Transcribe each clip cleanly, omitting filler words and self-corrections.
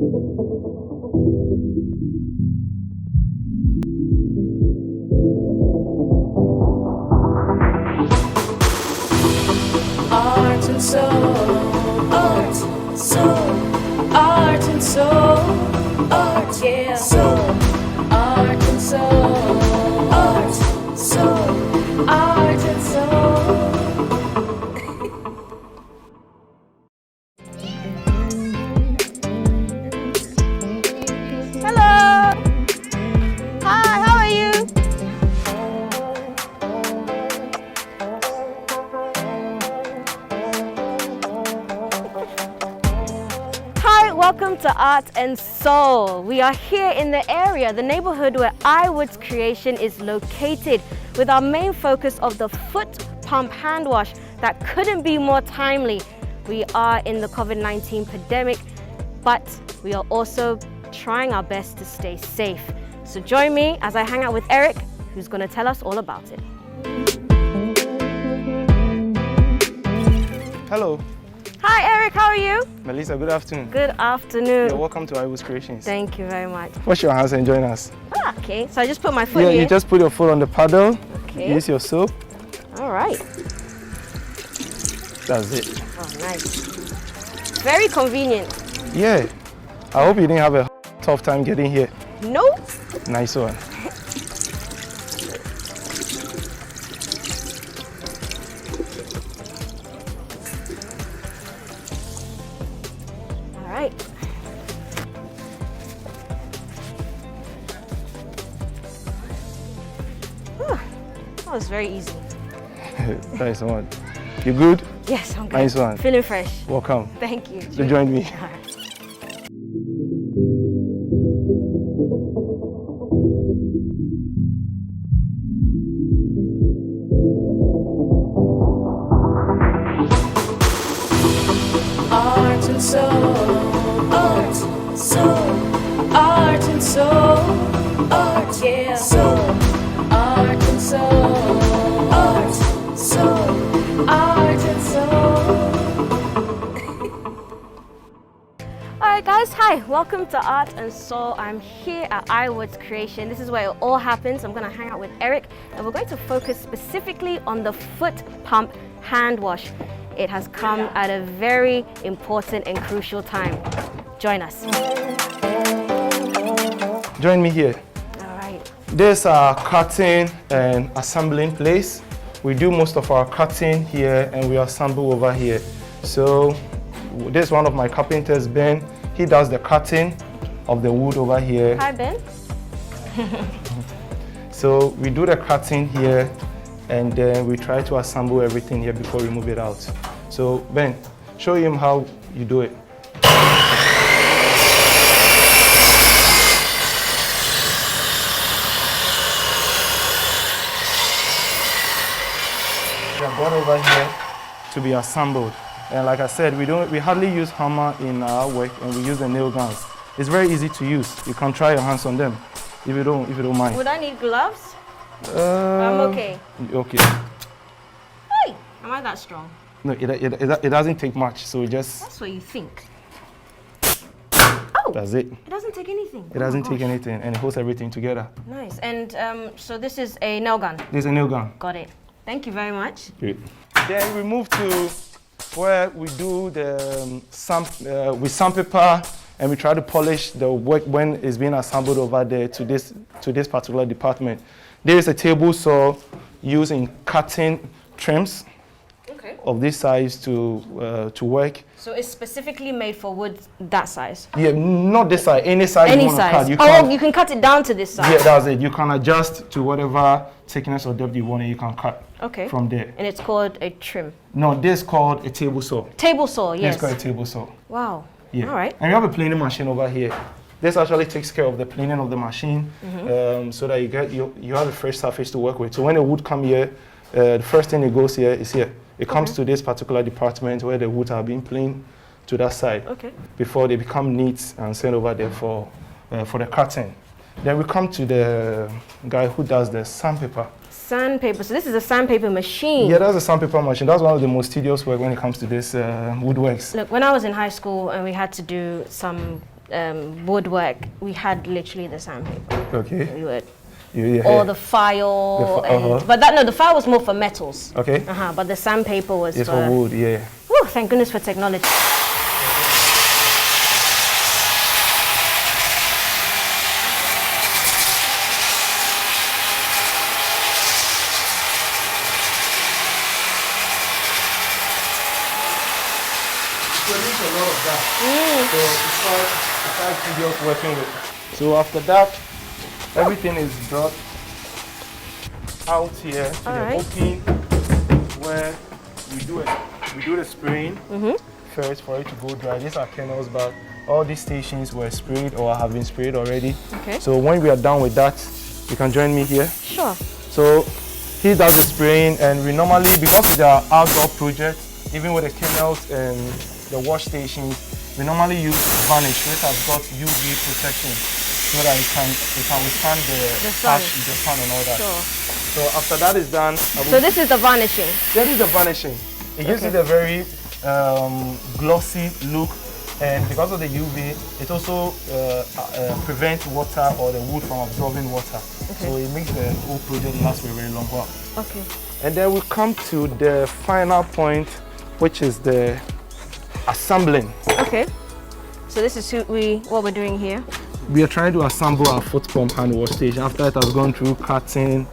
Art and soul, art, soul, art and soul, art, yeah, soul, art and soul, art, soul, art and soul. Hello. Hi, how are you? Hi, welcome to Art and Soul. We are here in the area, the neighborhood where iWood's creation is located, with our main focus of the foot pump hand wash that couldn't be more timely. We are in the COVID-19 pandemic, but we are also trying our best to stay safe. So join me as I hang out with Eric, who's going to tell us all about it. Hello, Hi Eric, how are you? Melissa, good afternoon. Good afternoon. You're welcome to iWoodz Creations. Thank you very much. Wash your hands and join us. Ah, okay, so I just put my foot Yeah, here. you just put your foot on the paddle, Okay. use your soap, All right. that's it. Oh, nice. Very convenient. Yeah, I hope you didn't have a tough time getting here. Nope. Nice one. All right. Whew, that was very easy. Nice one. You good? Yes, I'm good. Nice one. Feeling fresh. Welcome. Thank you. So join me. All right. Art and soul, art, soul, art and soul, art, yeah, soul, art and soul, art, soul, art and soul. All right, guys. Hi. Welcome to Art and Soul. I'm here at iWood's creation. This is where it all happens. I'm going to hang out with Eric, and we're going to focus specifically on the foot pump hand wash. It has come at a very important and crucial time. Join us. Join me here. All right. This is our cutting and assembling place. We do most of our cutting here and we assemble over here. So this is one of my carpenters, Ben. He does the cutting of the wood over here. Hi, Ben. So we do the cutting here and then we try to assemble everything here before we move it out. So Ben, show him how you do it. We are brought over here to be assembled. And like I said, we hardly use hammer in our work, and we use the nail guns. It's very easy to use. You can try your hands on them if you don't mind. Would I need gloves? I'm okay. Okay. Hey, am I that strong? No, it doesn't take much, so just That's what you think. that's it. It doesn't take anything. It doesn't take anything, and it holds everything together. Nice. And so this is a nail gun. There's a nail gun. Got it. Thank you very much. Great. Then we move to where we do the with sandpaper, and we try to polish the work when it's being assembled over there to this particular department. There is a table saw used in cutting trims of this size to work. So it's specifically made for wood that size? Yeah, not this size, any size Any you want to size? cut. You can cut it down to this size? Yeah, that's it. You can adjust to whatever thickness or depth you want, and you can cut from there. And it's called a trim? No, this is called a table saw. Table saw, yes. This is called a table saw. Wow. Yeah. All right. And we have a planing machine over here. This actually takes care of the planing of the machine, so that you have a fresh surface to work with. So when the wood come here, the first thing it goes here is here. It comes to this particular department where the wood are being planed to that side before they become neat and sent over there for the cutting. Then we come to the guy who does the sandpaper. Sandpaper. So this is a sandpaper machine. Yeah, that's a sandpaper machine. That's one of the most tedious work when it comes to this woodworks. Look, when I was in high school and we had to do some woodwork, we had literally the sandpaper. Okay. We would. Yeah. Or the file, but the file was more for metals. Okay. But the sandpaper was it's for wood, yeah. Whew, thank goodness for technology. Produce a lot of that. So it's quite tedious working with. So after that, everything is brought out here to the opening where we do the spraying first for it to go dry. These are kennels, but all these stations were sprayed or have been sprayed already. Okay. So when we are done with that, you can join me here. Sure. So he does the spraying, and we normally, because it's our outdoor project, even with the kennels and the wash stations, we normally use varnish, which has got UV protection, so that it can withstand the sun and all that. Sure. So after that is done, so this is the varnishing. That is the varnishing. It gives it a very glossy look, and because of the UV, it also prevents water or the wood from absorbing water. Okay. So it makes the whole project last for a very long while. Okay. And then we come to the final point, which is the assembling. Okay. So this is what we're doing here. We are trying to assemble our foot pump hand wash station after it has gone through cutting.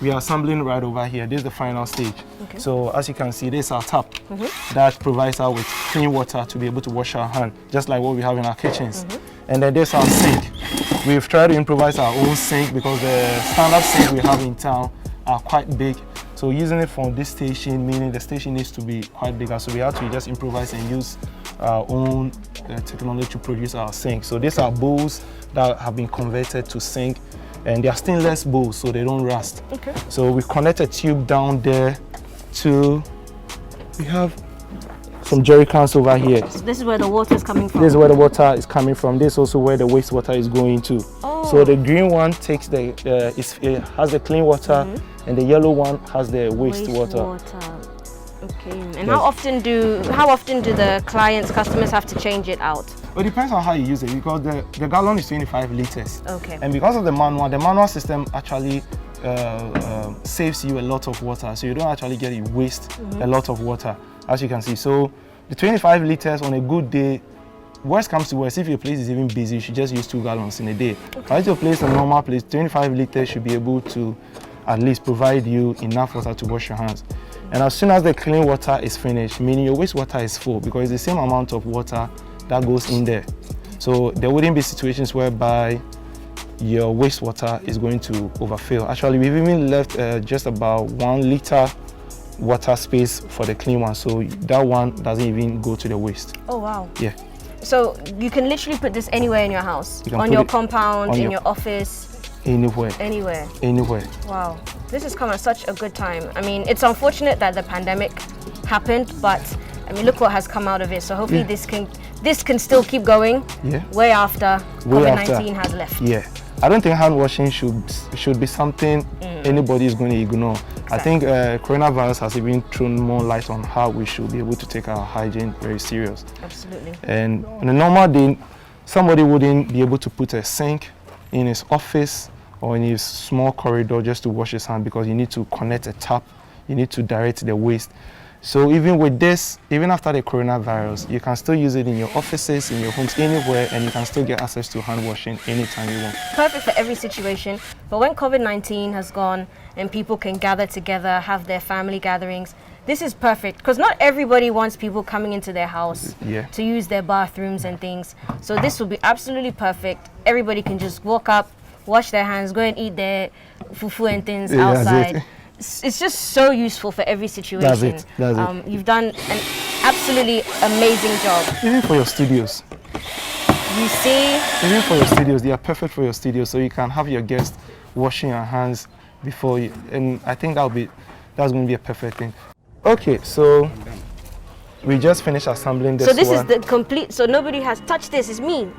We are assembling right over here. This is the final stage. Okay. So as you can see, this is our tap that provides us with clean water to be able to wash our hands, just like what we have in our kitchens. And then there's our sink. We've tried to improvise our own sink because the standard sink we have in town are quite big. So using it from this station, meaning the station needs to be quite bigger. So we have to just improvise and use our own technology to produce our sink. So these are bowls that have been converted to sink, and they are stainless bowls, so they don't rust. Okay. So we connect a tube down there to, we have some jerry cans over here. So this is where the water is coming from? This is where the water is coming from. This is also where the wastewater is going to. Oh. So the green one takes it has the clean water, and the yellow one has the wastewater. Okay. And how often do the customers have to change it out? Well, it depends on how you use it, because the gallon is 25 liters. Okay. And because of the manual system actually saves you a lot of water, so you don't actually get it waste a lot of water, as you can see. So the 25 liters on a good day, worst comes to worst, if your place is even busy, you should just use 2 gallons in a day. Okay. But if your place is a normal place, 25 liters should be able to at least provide you enough water to wash your hands. And as soon as the clean water is finished, meaning your wastewater is full, because it's the same amount of water that goes in there. So there wouldn't be situations whereby your wastewater is going to overfill. Actually, we've even left just about 1 liter water space for the clean one, so that one doesn't even go to the waste. Oh wow. Yeah. So you can literally put this anywhere in your house, on your compound, in your office. Anywhere. Anywhere. Anywhere. Wow. This has come at such a good time. I mean, it's unfortunate that the pandemic happened, but I mean, look what has come out of it. So hopefully this can still keep going way after COVID-19 has left. Yeah. I don't think hand washing should be something anybody is going to ignore. Exactly. I think coronavirus has even thrown more light on how we should be able to take our hygiene very serious. Absolutely. And on a normal day, somebody wouldn't be able to put a sink in his office or in his small corridor just to wash his hand, because you need to connect a tap, you need to direct the waste. So even with this, even after the coronavirus, you can still use it in your offices, in your homes, anywhere, and you can still get access to hand washing anytime you want. Perfect for every situation. But when COVID-19 has gone and people can gather together, have their family gatherings, this is perfect, because not everybody wants people coming into their house to use their bathrooms and things. So this will be absolutely perfect. Everybody can just walk up, wash their hands, go and eat their fufu and things outside. It's just so useful for every situation. That's it. You've done an absolutely amazing job. Even for your studios. You see? Even for your studios, they are perfect for your studios, so you can have your guests washing your hands before you, and I think that's going to be a perfect thing. Okay, so we just finished assembling this one. So this is the complete, so nobody has touched this, it's me.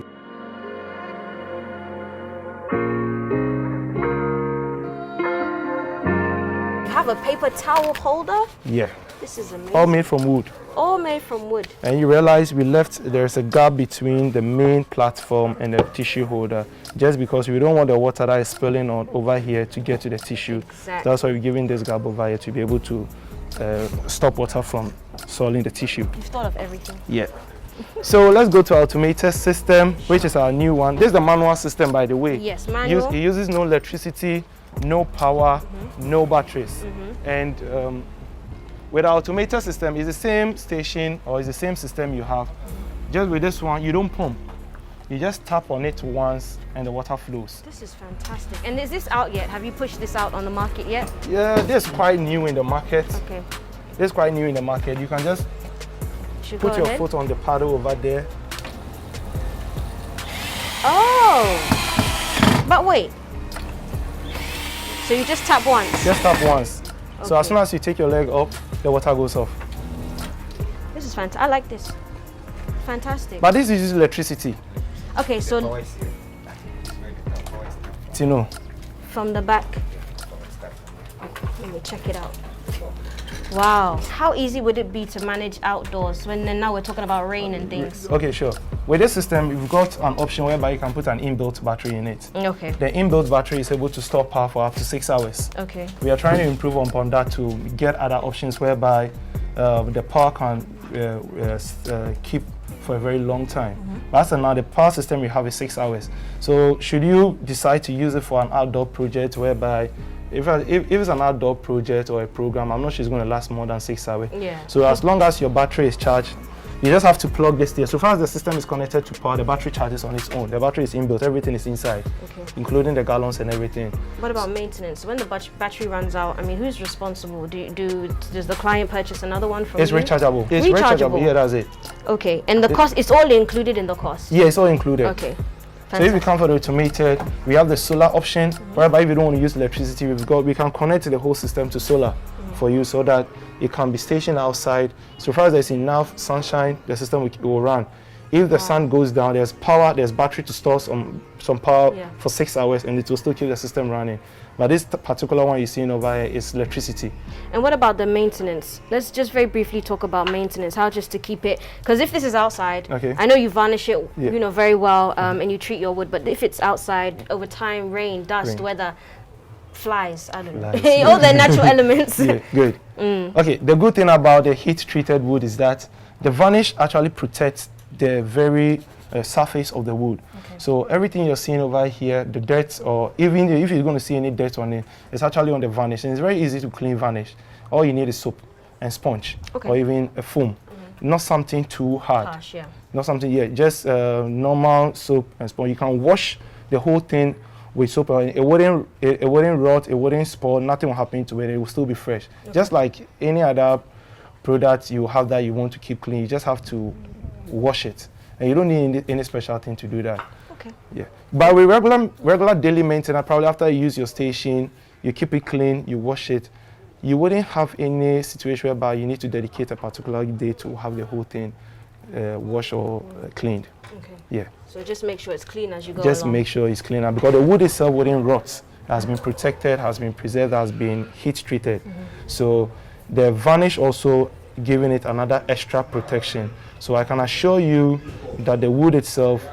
Have a paper towel holder. Yeah. This is amazing. all made from wood. All made from wood. And you realize there's a gap between the main platform and the tissue holder, just because we don't want the water that is spilling on over here to get to the tissue. Exactly. That's why we're giving this gap over here to be able to stop water from soiling the tissue. You've thought of everything. Yeah. So let's go to our automated system, which is our new one. This is the manual system, by the way. Yes, manual. It uses no electricity, no power, no batteries. And with our automated system, it's the same station or it's the same system you have. Just with this one, you don't pump. You just tap on it once and the water flows. This is fantastic. And is this out yet? Have you pushed this out on the market yet? Yeah, this is quite new in the market. Okay. This is quite new in the market. You can just put your foot on the paddle over there. Oh! But wait. So you just tap once? Just tap once. Okay. So as soon as you take your leg up, the water goes off. This is fantastic. I like this. Fantastic. But this uses electricity. Okay, so Tino. from the back. Let me check it out. Wow. How easy would it be to manage outdoors when now we're talking about rain and things? Okay, sure. With this system, you've got an option whereby you can put an inbuilt battery in it. Okay. The inbuilt battery is able to store power for up to 6 hours. Okay. We are trying to improve upon that to get other options whereby the power can keep for a very long time. But now the power system we have is 6 hours. So should you decide to use it for an outdoor project whereby if it's an outdoor project or a program, I'm not sure it's going to last more than 6 hours. Yeah. So as long as your battery is charged, you just have to plug this there. So far as the system is connected to power, the battery charges on its own. The battery is inbuilt, everything is inside, including the gallons and everything. What about maintenance? When the battery runs out, I mean, who's responsible? Does the client purchase another one from It's you? rechargeable. It's rechargeable. Yeah, that's it. Okay, and the cost is all included in the cost? Yeah, it's all included. Okay. So if you come for the automated, we have the solar option, whereby if you don't want to use electricity, we can connect the whole system to solar for you so that it can be stationed outside. So far as there's enough sunshine, the system will run. If the sun goes down, there's power, there's battery to store some power for 6 hours, and it will still keep the system running. But this particular one you're seeing over here is electricity. And what about the maintenance? Let's just very briefly talk about maintenance, how just to keep it, because if this is outside, I know you varnish it very well and you treat your wood, but if it's outside, over time, rain, dust, weather, flies, I don't know, all the natural elements. Yeah, good. Okay, the good thing about the heat-treated wood is that the varnish actually protects the very surface of the wood. So everything you're seeing over here, the dirt, or even if you're going to see any dirt on it, it's actually on the varnish. And it's very easy to clean varnish. All you need is soap and sponge, or even a foam. Not something too hard. Harsh, yeah. Not something, just normal soap and sponge. You can wash the whole thing with soap. It wouldn't rot, it wouldn't spoil, nothing will happen to it. It will still be fresh. Just like any other product you have that you want to keep clean, you just have to wash it. And you don't need any special thing to do that. Okay. Yeah. But with regular daily maintenance, probably after you use your station, you keep it clean, you wash it, you wouldn't have any situation whereby you need to dedicate a particular day to have the whole thing washed or cleaned. Okay. Yeah. So just make sure it's clean as you go Just along. make sure it's clean, because the wood itself wouldn't rot. It has been protected, has been preserved, has been heat treated. So the varnish also giving it another extra protection. So I can assure you that the wood itself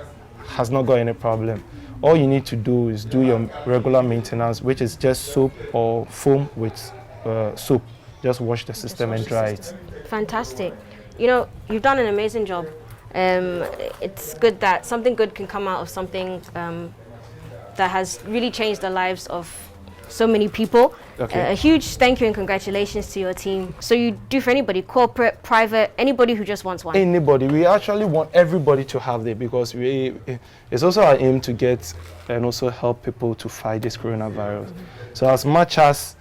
has not got any problem. All you need to do is do your regular maintenance, which is just soap or foam with soap. Just wash the system and dry it. Fantastic. You know, you've done an amazing job. It's good that something good can come out of something that has really changed the lives of so many people. Okay. A huge thank you and congratulations to your team. So you do for anybody, corporate, private, anybody who just wants one? Anybody. We actually want everybody to have it, because it's also our aim to get and also help people to fight this coronavirus. So as much as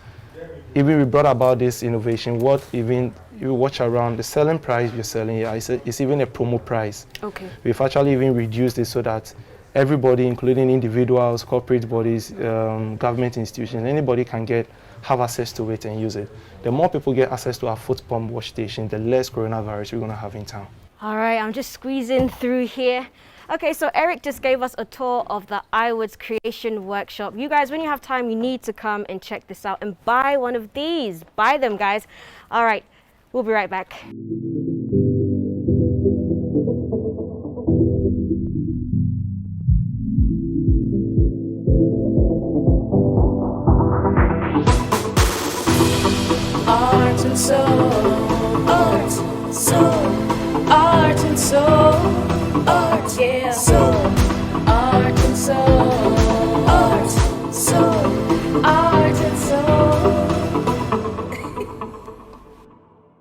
even we brought about this innovation, what even you watch around, the selling price you're selling here, it's even a promo price. Okay. We've actually even reduced it so that everybody, including individuals, corporate bodies, government institutions, anybody can have access to it and use it. The more people get access to our foot pump wash station, the less coronavirus we're going to have in town. All right, I'm just squeezing through here. Okay, so Eric just gave us a tour of the iWoodz Creation Workshop. You guys, when you have time, you need to come and check this out and buy one of these. Buy them, guys. All right, We'll be right back. Art and soul, art, soul, art and soul, art, yeah, soul, art and soul, art, soul, art and soul.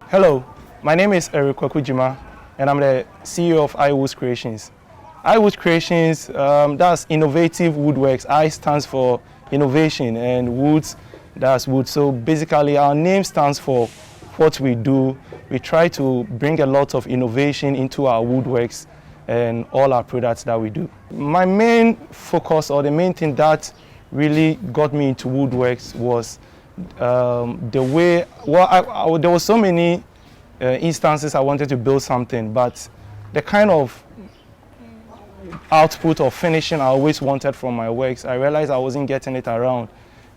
Hello, my name is Eric Kwaku Gyimah, and I'm the CEO of iWoodz Creations. iWood Creations, that's innovative woodworks. I stands for innovation, and woods, that's wood. So basically our name stands for what we do. We try to bring a lot of innovation into our woodworks and all our products that we do. My main focus, or the main thing that really got me into woodworks, was the way, well, there were so many instances I wanted to build something, but the kind of output or finishing I always wanted from my works, I realized I wasn't getting it around.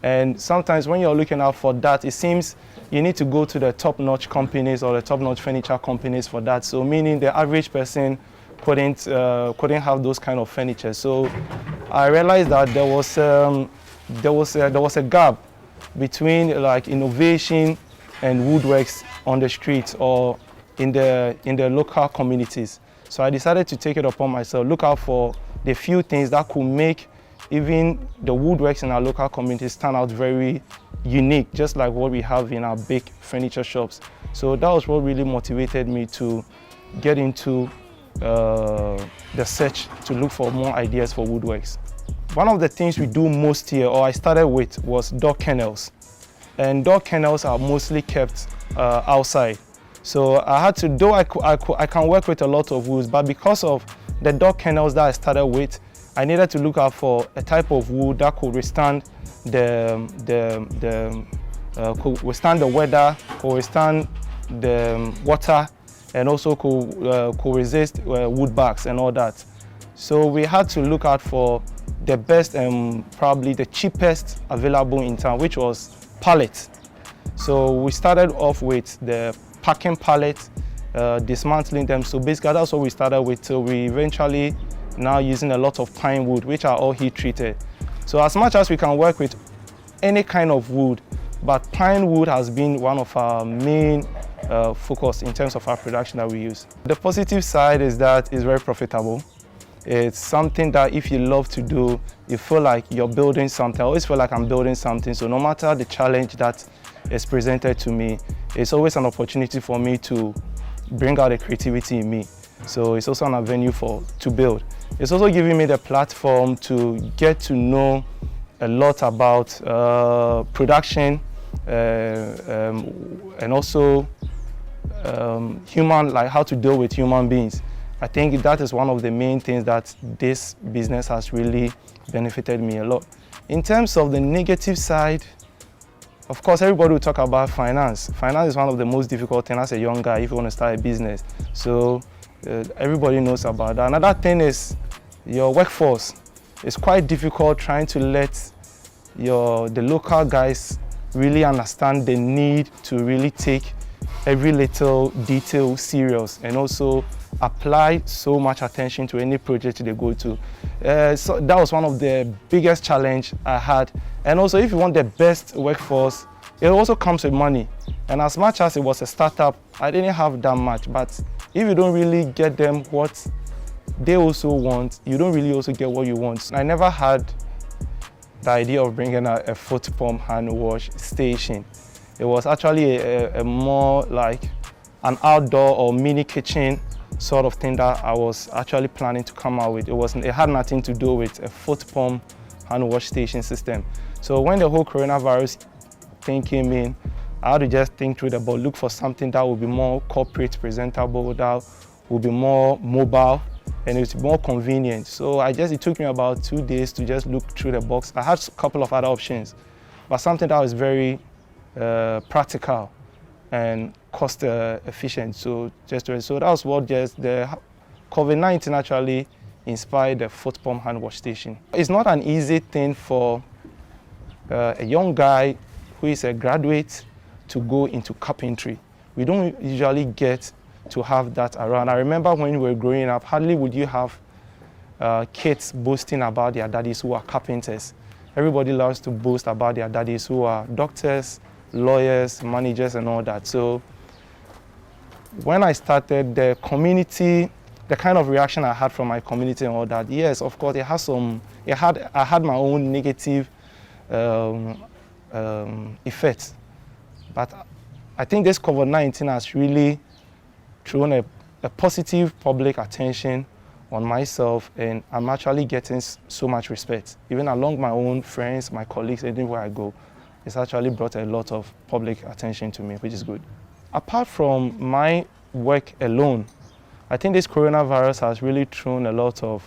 And sometimes when you're looking out for that, it seems you need to go to the top-notch companies or the top-notch furniture companies for that. So meaning the average person couldn't have those kind of furniture. So I realized that there was a gap between like innovation and woodworks on the streets or in the local communities. So I decided to take it upon myself, look out for the few things that could make even the woodworks in our local communities stand out very unique, just like what we have in our big furniture shops. So that was what really motivated me to get into the search to look for more ideas for woodworks. One of the things we do most here, or I started with, was dog kennels. And dog kennels are mostly kept outside. So I had to, though I can work with a lot of woods, but because of the dog kennels that I started with, I needed to look out for a type of wood that could withstand could withstand the weather, could withstand the water, and also could resist wood bugs and all that. So we had to look out for the best and probably the cheapest available in town, which was pallets. So we started off with the packing pallets, dismantling them. So basically that's what we started with, till we eventually now using a lot of pine wood, which are all heat treated. So as much as we can work with any kind of wood, but pine wood has been one of our main focus in terms of our production that we use. The positive side is that it's very profitable. It's something that if you love to do, you feel like you're building something. I always feel like I'm building something. So no matter the challenge that is presented to me, it's always an opportunity for me to bring out the creativity in me. So it's also an avenue to build. It's also giving me the platform to get to know a lot about production and also like how to deal with human beings. I think that is one of the main things that this business has really benefited me a lot. In terms of the negative side, of course, everybody will talk about finance. Finance is one of the most difficult things as a young guy if you want to start a business. So everybody knows about that. Another thing is your workforce. It's quite difficult trying to let the local guys really understand the need to really take every little detail serious and also apply so much attention to any project they go to. So that was one of the biggest challenge I had. And also, if you want the best workforce, it also comes with money. And as much as it was a startup, I didn't have that much. But if you don't really get them what they also want, you don't really also get what you want. I never had the idea of bringing a foot pump hand wash station. It was actually a more like an outdoor or mini kitchen sort of thing that I was actually planning to come out with. It had nothing to do with a foot pump hand wash station system. So when the whole coronavirus thing came in, I had to just think through about look for something that would be more corporate presentable, that would be more mobile, and it's more convenient. So it took me about 2 days to just look through the box. I had a couple of other options, but something that was very practical and cost efficient. So that was what just the COVID-19 actually inspired the foot pump hand wash station. It's not an easy thing for a young guy who is a graduate to go into carpentry. We don't usually get to have that around. I remember when we were growing up, hardly would you have kids boasting about their daddies who are carpenters. Everybody loves to boast about their daddies who are doctors, lawyers, managers, and all that. So when I started, the community, the kind of reaction I had from my community and all that, yes, of course, I had my own negative effects. But I think this COVID-19 has really thrown a positive public attention on myself, and I'm actually getting so much respect. Even along my own friends, my colleagues, anywhere I go, it's actually brought a lot of public attention to me, which is good. Apart from my work alone, I think this coronavirus has really thrown a lot of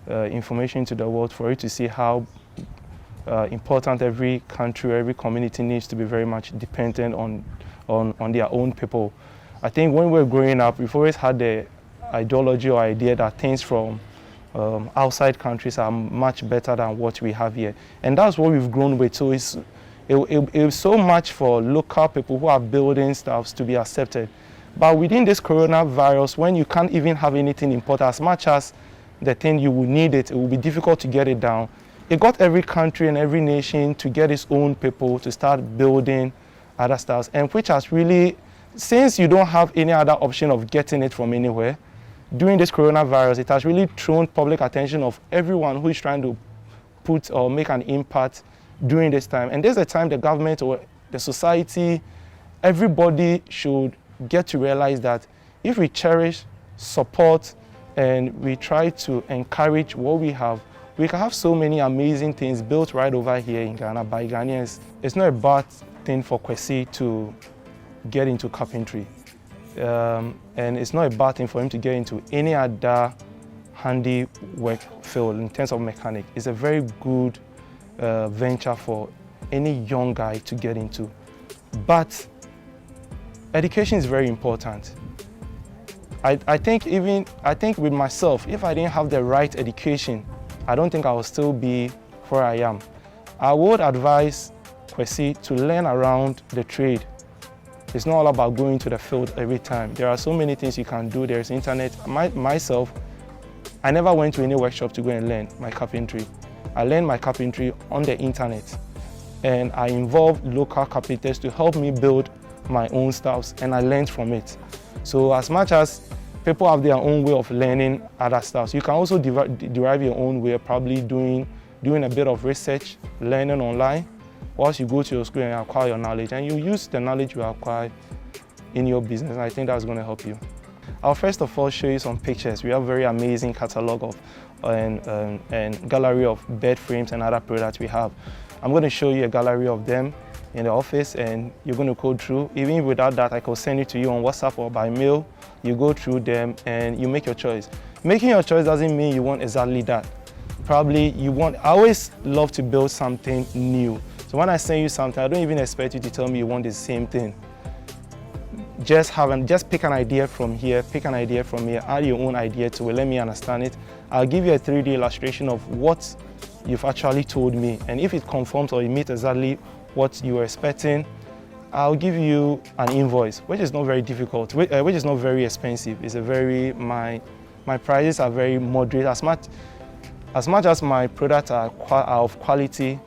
information to the world for you to see how important every country, every community needs to be very much dependent on their own people. I think when we were growing up, we've always had the ideology or idea that things from outside countries are much better than what we have here. And that's what we've grown with. So it's so much for local people who are building stuff to be accepted. But within this coronavirus, when you can't even have anything imported, as much as the thing you will need it will be difficult to get it down. It got every country and every nation to get its own people to start building other stuff, and which has really, since you don't have any other option of getting it from anywhere, during this coronavirus, it has really thrown public attention of everyone who is trying to put or make an impact during this time. And there's a time the government or the society, everybody should get to realize that if we cherish, support, and we try to encourage what we have, we can have so many amazing things built right over here in Ghana by Ghanaians. It's not a bad thing for Kwesi to get into carpentry. And it's not a bad thing for him to get into any other handiwork field in terms of mechanic. It's a very good venture for any young guy to get into. But education is very important. I think with myself, if I didn't have the right education, I don't think I will still be where I am. I would advise Kwesi to learn around the trade. It's not all about going to the field every time. There are so many things you can do. There's internet. Myself, I never went to any workshop to go and learn my carpentry. I learned my carpentry on the internet, and I involved local carpenters to help me build my own stuffs, and I learned from it. So as much as people have their own way of learning other stuff, you can also derive your own way, probably doing a bit of research, learning online, whilst you go to your school and acquire your knowledge, and you use the knowledge you acquire in your business, and I think that's going to help you. I'll first of all show you some pictures. We have a very amazing catalog of and gallery of bed frames and other products we have. I'm going to show you a gallery of them in the office, and you're going to go through. Even without that, I can send it to you on WhatsApp or by mail. You go through them and you make your choice. Making your choice doesn't mean you want exactly that. Probably you want, I always love to build something new. So when I send you something, I don't even expect you to tell me you want the same thing. Just pick an idea from here, pick an idea from here, add your own idea to it, let me understand it. I'll give you a 3D illustration of what you've actually told me, and if it conforms or it meets exactly what you were expecting, I'll give you an invoice, which is not very difficult, which is not very expensive. It's my prices are very moderate. As much as my products are of quality,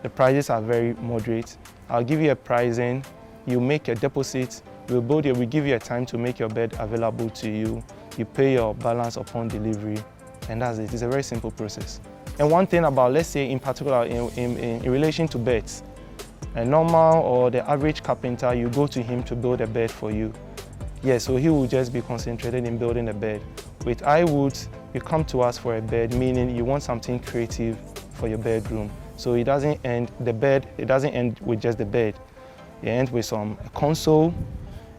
the prices are very moderate. I'll give you a pricing, you make a deposit, we give you a time to make your bed available to you, you pay your balance upon delivery, and that's it. It's a very simple process. And one thing about, let's say in particular in relation to beds, a normal or the average carpenter, you go to him to build a bed for you. Yeah, so he will just be concentrated in building a bed. With iWood, you come to us for a bed, meaning you want something creative for your bedroom. So it doesn't end with just the bed. It ends with a console,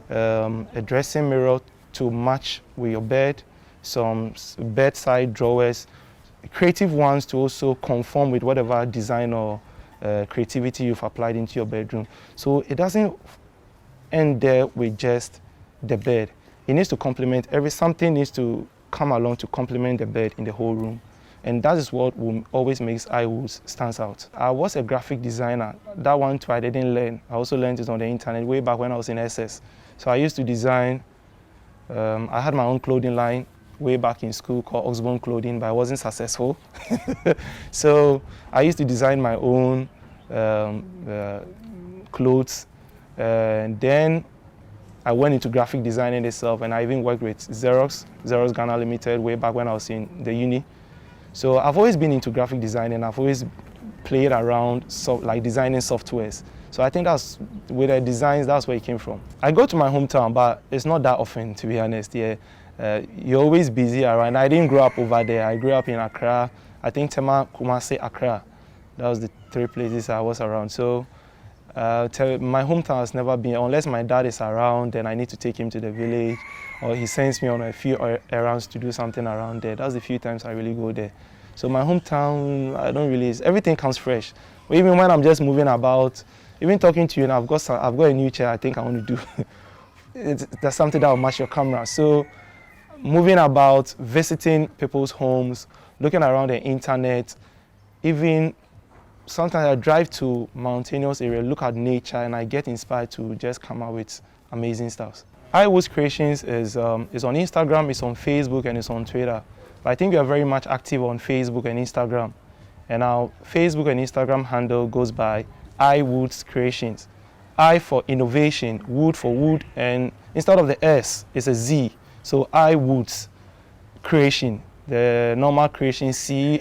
a dressing mirror to match with your bed, some bedside drawers, creative ones to also conform with whatever design or creativity you've applied into your bedroom. So it doesn't end there with just the bed. It needs to complement, something needs to come along to complement the bed in the whole room. And that is what always makes iWood stands out. I was a graphic designer. That one too I didn't learn. I also learned it on the internet way back when I was in SS. So I used to design. I had my own clothing line way back in school called Oxbow Clothing, but I wasn't successful. So I used to design my own clothes. Then I went into graphic designing itself, and I even worked with Xerox Ghana Limited way back when I was in the uni. So I've always been into graphic design, and I've always played around like designing softwares. So I think that's with the designs, that's where it came from. I go to my hometown, but it's not that often, to be honest. Yeah, you're always busy around. I didn't grow up over there. I grew up in Accra. I think Tema, Kumasi, Accra. That was the 3 places I was around. So my hometown has never been, unless my dad is around, then I need to take him to the village, or he sends me on a few errands to do something around there. That's the few times I really go there. So my hometown, I don't really, everything comes fresh. But even when I'm just moving about, even talking to you, and I've got a new chair I think I want to do. That's something that will match your camera. So moving about, visiting people's homes, looking around the internet, even sometimes I drive to mountainous area, look at nature, and I get inspired to just come out with amazing stuff. iWoodz Creations is on Instagram, it's on Facebook, and it's on Twitter. But I think we are very much active on Facebook and Instagram. And our Facebook and Instagram handle goes by iWoodz Creations. I for innovation, wood for wood, and instead of the S, it's a Z. So iWoodz Creation, the normal creation, Creation.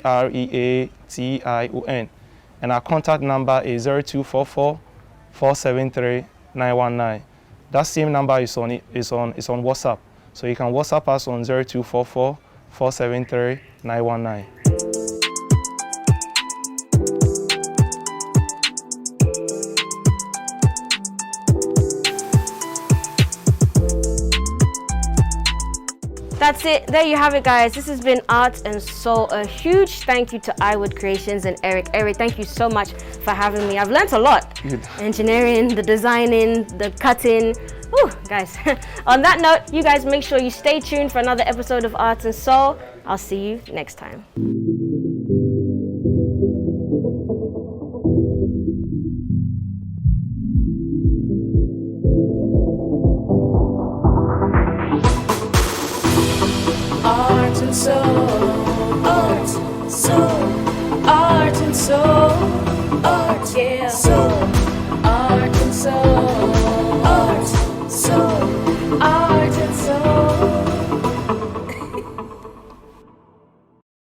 And our contact number is 0244 473 919. That same number is on WhatsApp. So you can WhatsApp us on 0244 473 919. That's it. There you have it, guys. This has been Art and Soul. A huge thank you to iWood Creations and Eric. Eric, thank you so much for having me. I've learned a lot. Engineering, the designing, the cutting. Whew, guys. On that note, you guys make sure you stay tuned for another episode of Art and Soul. I'll see you next time. Art and soul, art, soul, art and soul, art, yeah, soul.